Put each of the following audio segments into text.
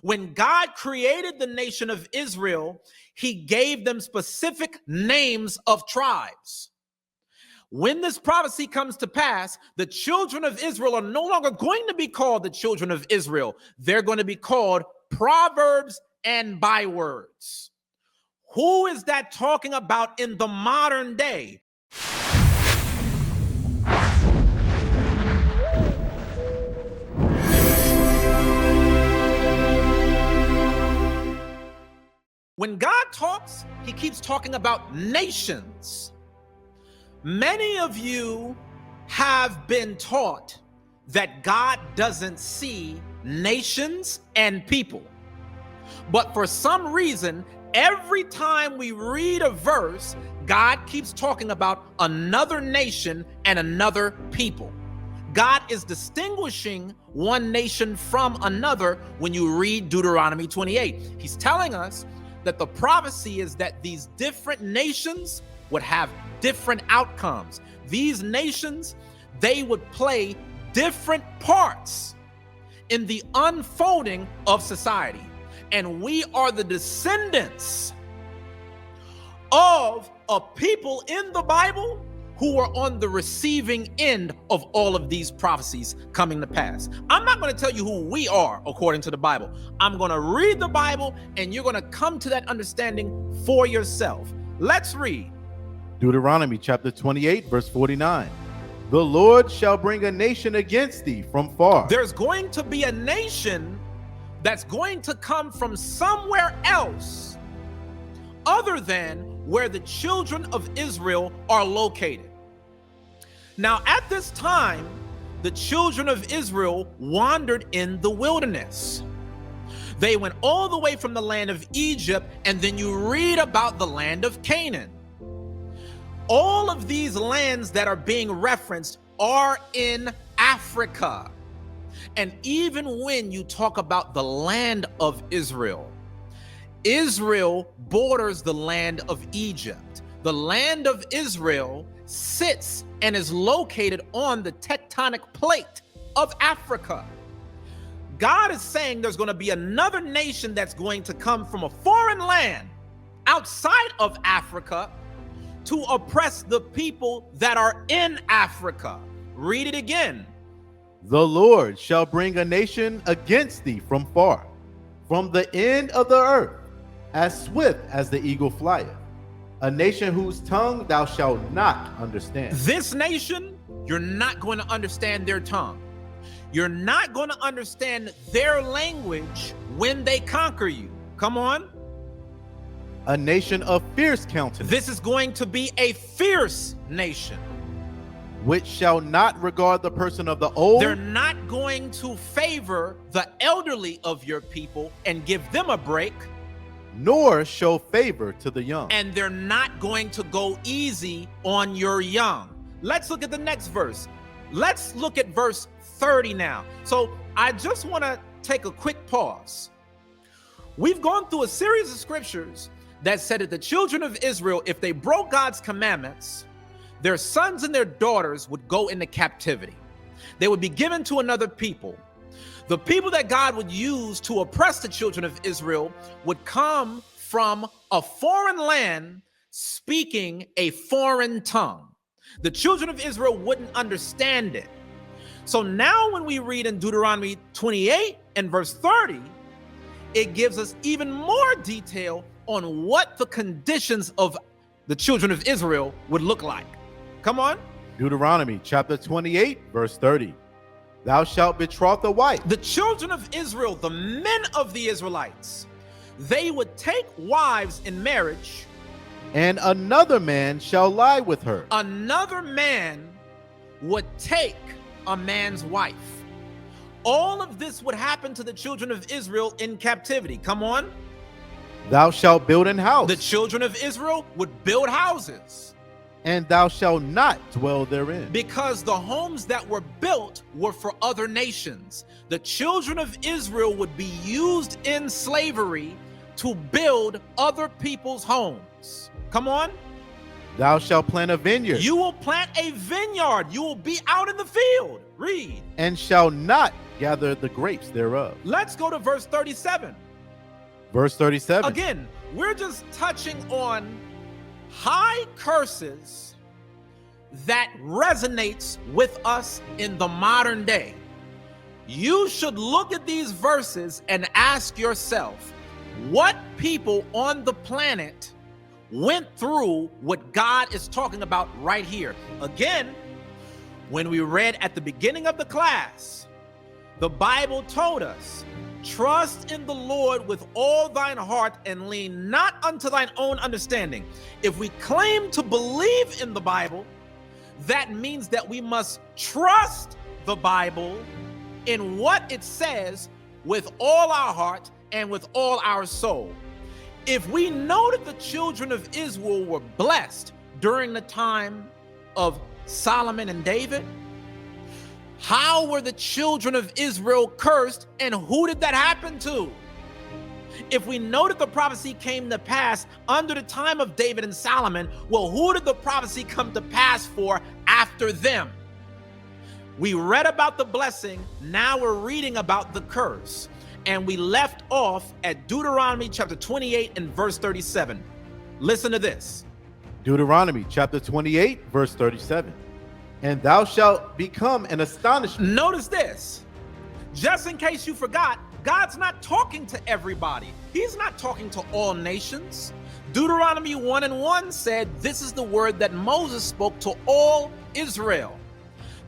When God created the nation of Israel, he gave them specific names of tribes. When this prophecy comes to pass, the children of Israel are no longer going to be called the children of Israel. They're going to be called proverbs and bywords. Who is that talking about in the modern day? When God talks, he keeps talking about nations. Many of you have been taught that God doesn't see nations and people. But for some reason, every time we read a verse, God keeps talking about another nation and another people. God is distinguishing one nation from another when you read Deuteronomy 28. He's telling us that the prophecy is that these different nations would have different outcomes. These nations, they would play different parts in the unfolding of society. And we are the descendants of a people in the Bible who are on the receiving end of all of these prophecies coming to pass. I'm not going to tell you who we are according to the Bible. I'm going to read the Bible and you're going to come to that understanding for yourself. Let's read. Deuteronomy chapter 28, verse 49. The Lord shall bring a nation against thee from far. There's going to be a nation that's going to come from somewhere else other than where the children of Israel are located. Now, at this time, the children of Israel wandered in the wilderness. They went all the way from the land of Egypt, and then you read about the land of Canaan. All of these lands that are being referenced are in Africa. And even when you talk about the land of Israel, Israel borders the land of Egypt. The land of Israel sits and is located on the tectonic plate of Africa. God is saying there's going to be another nation that's going to come from a foreign land outside of Africa to oppress the people that are in Africa. Read it again. The Lord shall bring a nation against thee from far, from the end of the earth, as swift as the eagle flieth, a nation whose tongue thou shalt not understand. This nation, you're not going to understand their tongue. You're not going to understand their language when they conquer you. Come on. A nation of fierce countenance. This is going to be a fierce nation. Which shall not regard the person of the old. They're not going to favor the elderly of your people and give them a break. Nor show favor to the young. And they're not going to go easy on your young. Let's look at the next verse. Let's look at verse 30 now. So I just want to take a quick pause. We've gone through a series of scriptures that said that the children of Israel, if they broke God's commandments, their sons and their daughters would go into captivity. They would be given to another people. The people that God would use to oppress the children of Israel would come from a foreign land speaking a foreign tongue. The children of Israel wouldn't understand it. So now when we read in Deuteronomy 28 and verse 30, it gives us even more detail on what the conditions of the children of Israel would look like. Come on. Deuteronomy chapter 28, verse 30. Thou shalt betroth a wife. The children of Israel, the men of the Israelites, they would take wives in marriage. And another man shall lie with her. Another man would take a man's wife. All of this would happen to the children of Israel in captivity. Come on. Thou shalt build an house. The children of Israel would build houses. And thou shalt not dwell therein. Because the homes that were built were for other nations. The children of Israel would be used in slavery to build other people's homes. Come on. Thou shalt plant a vineyard. You will plant a vineyard. You will be out in the field. Read. And shall not gather the grapes thereof. Let's go to verse 37. Verse 37. Again, we're just touching on high curses that resonates with us in the modern day. You should look at these verses and ask yourself, what people on the planet went through what God is talking about right here? Again, when we read at the beginning of the class, the Bible told us, trust in the Lord with all thine heart and lean not unto thine own understanding. If we claim to believe in the Bible, that means that we must trust the Bible in what it says with all our heart and with all our soul. If we know that the children of Israel were blessed during the time of Solomon and David, how were the children of Israel cursed, and who did that happen to? If we know that the prophecy came to pass under the time of David and Solomon, well, who did the prophecy come to pass for after them? We read about the blessing, now we're reading about the curse. And we left off at Deuteronomy chapter 28 and verse 37. Listen to this. Deuteronomy chapter 28, verse 37. And thou shalt become an astonishment. Notice this. Just in case you forgot, God's not talking to everybody. He's not talking to all nations. Deuteronomy 1:1 said, this is the word that Moses spoke to all Israel.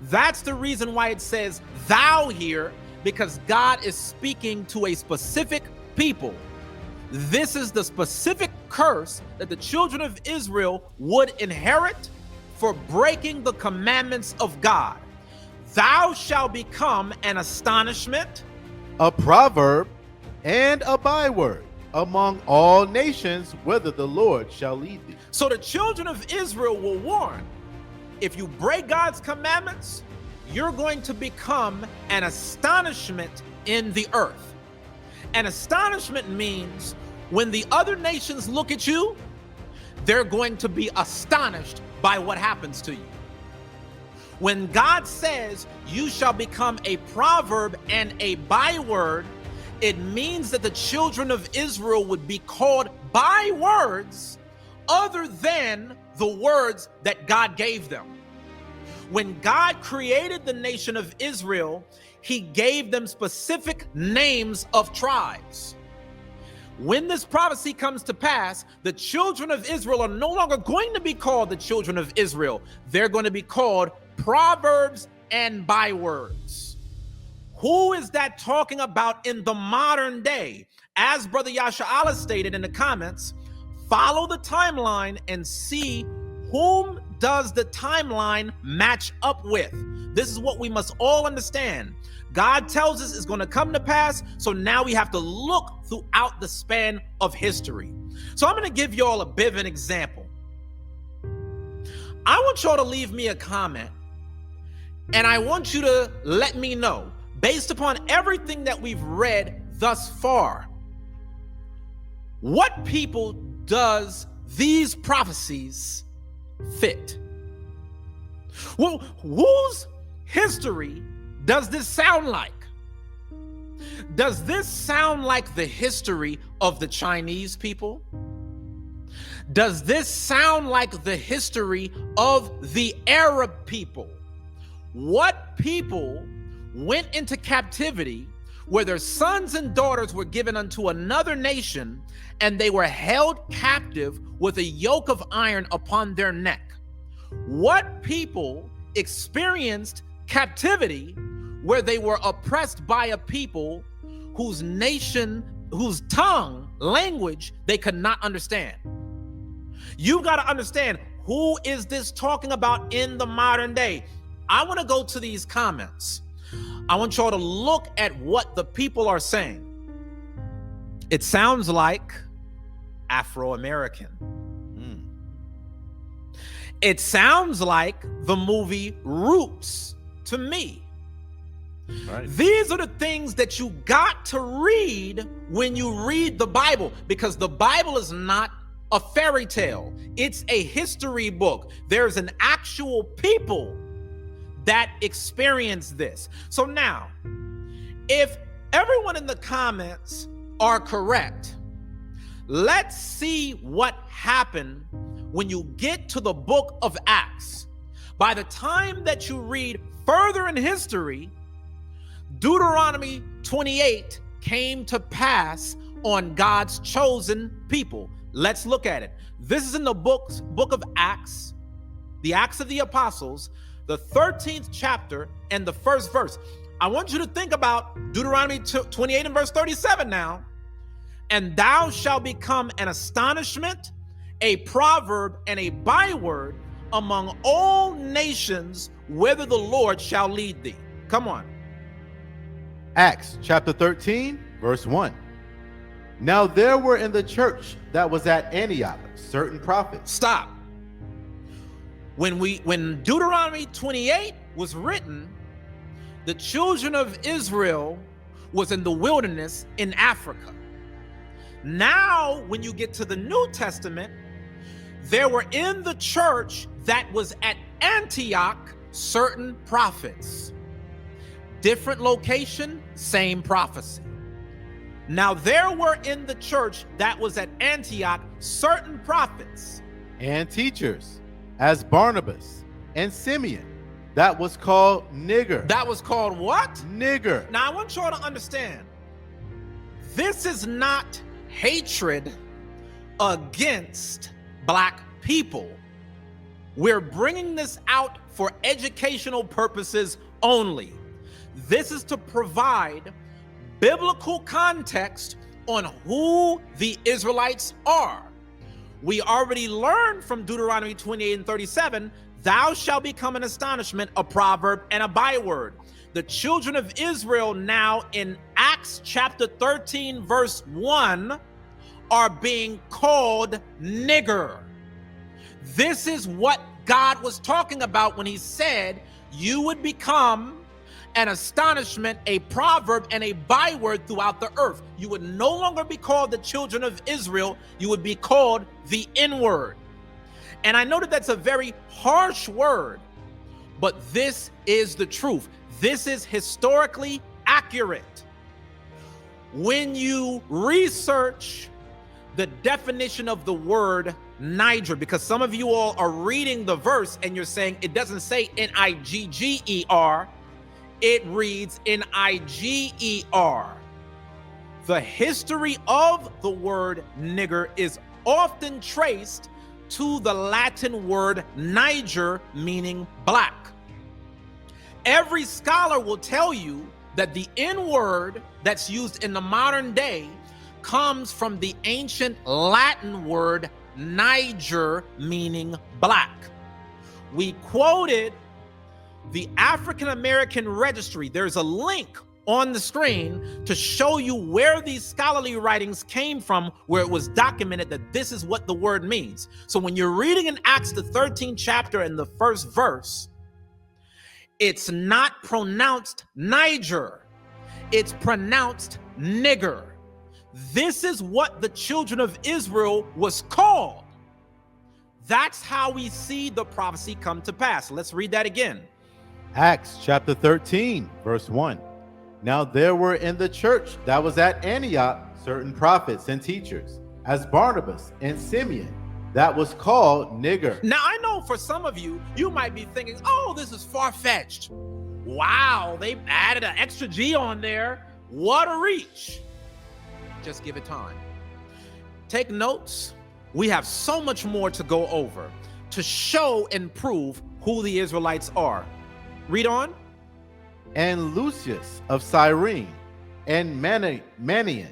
That's the reason why it says thou here, because God is speaking to a specific people. This is the specific curse that the children of Israel would inherit for breaking the commandments of God. Thou shalt become an astonishment, a proverb, and a byword among all nations, whither the Lord shall lead thee. So the children of Israel were warned, if you break God's commandments, you're going to become an astonishment in the earth. An astonishment means when the other nations look at you, they're going to be astonished by what happens to you. When God says you shall become a proverb and a byword, it means that the children of Israel would be called by words other than the words that God gave them. When God created the nation of Israel, he gave them specific names of tribes. When this prophecy comes to pass, the children of Israel are no longer going to be called the children of Israel. They're going to be called proverbs and bywords. Who is that talking about in the modern day? As Brother Yasha'Allah stated in the comments, follow the timeline and see whom does the timeline match up with. This is what we must all understand. God tells us it's going to come to pass, so now we have to look throughout the span of history. So I'm going to give y'all a bit of an example. I want y'all to leave me a comment, and I want you to let me know, based upon everything that we've read thus far, what people does these prophecies fit? Well, whose history does this sound like? Does this sound like the history of the Chinese people? Does this sound like the history of the Arab people? What people went into captivity where their sons and daughters were given unto another nation and they were held captive with a yoke of iron upon their neck? What people experienced captivity where they were oppressed by a people whose nation, whose tongue, language, they could not understand? You got to understand, who is this talking about in the modern day? I want to go to these comments. I want y'all to look at what the people are saying. It sounds like Afro-American. It sounds like the movie Roots to me. Right. These are the things that you got to read when you read the Bible, because the Bible is not a fairy tale. It's a history book. There's an actual people that experience this. So now, If everyone in the comments are correct, let's see what happened when you get to the book of Acts. By the time that you read further in history, Deuteronomy 28 came to pass on God's chosen people. Let's look at it. This is in the book of Acts, the Acts of the Apostles, the 13th chapter and the first verse. I want you to think about Deuteronomy 28 and verse 37 now. And thou shalt become an astonishment, a proverb, and a byword among all nations, whither the Lord shall lead thee. Come on. Acts chapter 13, verse 1. Now there were in the church that was at Antioch certain prophets. Stop. When Deuteronomy 28 was written, the children of Israel was in the wilderness in Africa. Now, when you get to the New Testament, there were in the church that was at Antioch certain prophets. Different location, same prophecy. Now, there were in the church that was at Antioch certain prophets and teachers, as Barnabas and Simeon, that was called nigger. That was called what? Nigger. Now, I want y'all to understand, this is not hatred against black people. We're bringing this out for educational purposes only. This is to provide biblical context on who the Israelites are. We already learned from Deuteronomy 28 and 37, thou shalt become an astonishment, a proverb, and a byword. The children of Israel now in Acts chapter 13, verse 1, are being called nigger. This is what God was talking about when he said you would become an astonishment, a proverb, and a byword throughout the earth. You would no longer be called the children of Israel. You would be called the N-word. And I know that that's a very harsh word, but this is the truth. This is historically accurate. When you research the definition of the word Niger, because some of you all are reading the verse and you're saying it doesn't say N-I-G-G-E-R, it reads N-I-G-E-R. The history of the word nigger is often traced to the Latin word Niger, meaning black. Every scholar will tell you that the N-word that's used in the modern day comes from the ancient Latin word Niger, meaning black. We quoted the African American Registry. There's a link on the screen to show you where these scholarly writings came from, where it was documented that this is what the word means. So when you're reading in Acts, the 13th chapter and the first verse, it's not pronounced Niger, it's pronounced nigger. This is what the children of Israel was called. That's how we see the prophecy come to pass. Let's read that again. Acts chapter 13, verse 1. Now there were in the church that was at Antioch certain prophets and teachers, as Barnabas and Simeon, that was called nigger. Now I know for some of you, you might be thinking, oh, this is far-fetched. Wow, they added an extra G on there. What a reach. Just give it time. Take notes. We have so much more to go over to show and prove who the Israelites are. Read on. And Lucius of Cyrene, and Manaen,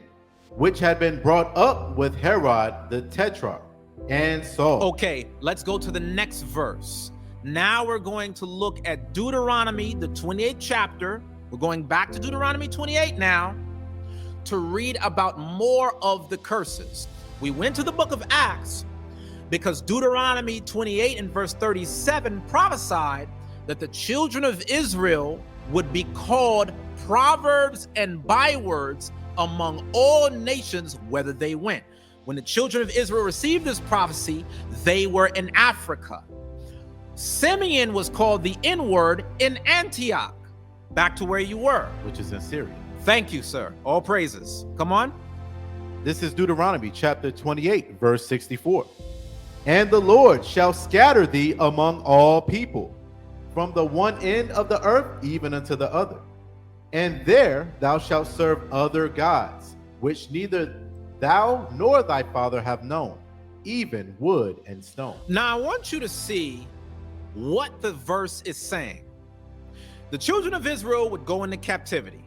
which had been brought up with Herod the Tetrarch, and Saul. Okay, let's go to the next verse. Now we're going to look at Deuteronomy, the 28th chapter. We're going back to Deuteronomy 28 now to read about more of the curses. We went to the book of Acts because Deuteronomy 28 and verse 37 prophesied that the children of Israel would be called proverbs and bywords among all nations, whether they went. When the children of Israel received this prophecy, they were in Africa. Simeon was called the N-word in Antioch, back to where you were. Which is in Syria. Thank you, sir. All praises. Come on. This is Deuteronomy chapter 28, verse 64. And the Lord shall scatter thee among all people, from the one end of the earth even unto the other. And there thou shalt serve other gods, which neither thou nor thy father have known, even wood and stone. Now I want you to see what the verse is saying. The children of Israel would go into captivity,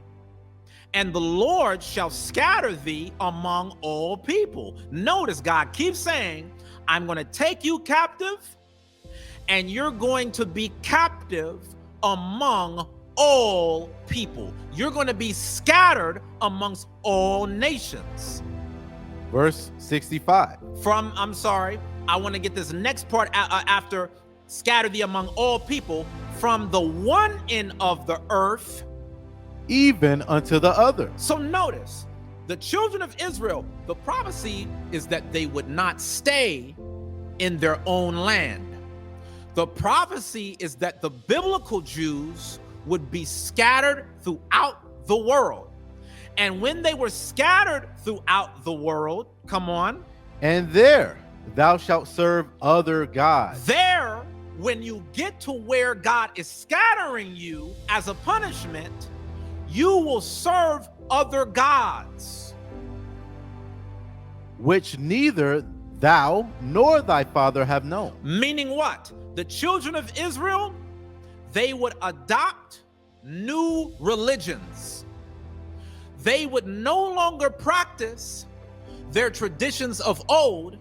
and the Lord shall scatter thee among all people. Notice God keeps saying, I'm going to take you captive, and you're going to be captive among all people. You're going to be scattered amongst all nations. Verse 65. I want to get this next part after scatter thee among all people, from the one end of the earth even unto the other. So notice, the children of Israel, the prophecy is that they would not stay in their own land. The prophecy is that the biblical Jews would be scattered throughout the world. And when they were scattered throughout the world, come on. And there thou shalt serve other gods. There, when you get to where God is scattering you as a punishment, you will serve other gods, which neither thou nor thy father have known. Meaning what? The children of Israel, they would adopt new religions. They would no longer practice their traditions of old.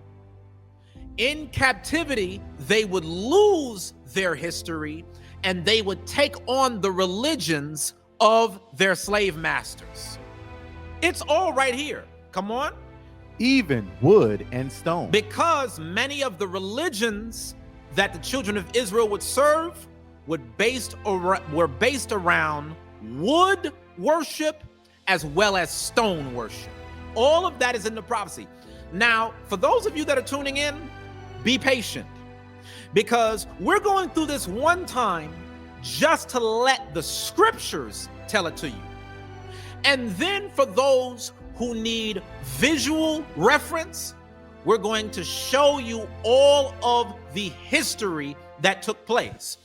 In captivity, they would lose their history, and they would take on the religions of their slave masters. It's all right here. Come on. Even wood and stone. Because many of the religions that the children of Israel would serve were based around wood worship as well as stone worship. All of that is in the prophecy. Now, for those of you that are tuning in, be patient, because we're going through this one time just to let the scriptures tell it to you. And then for those who need visual reference, we're going to show you all of the history that took place.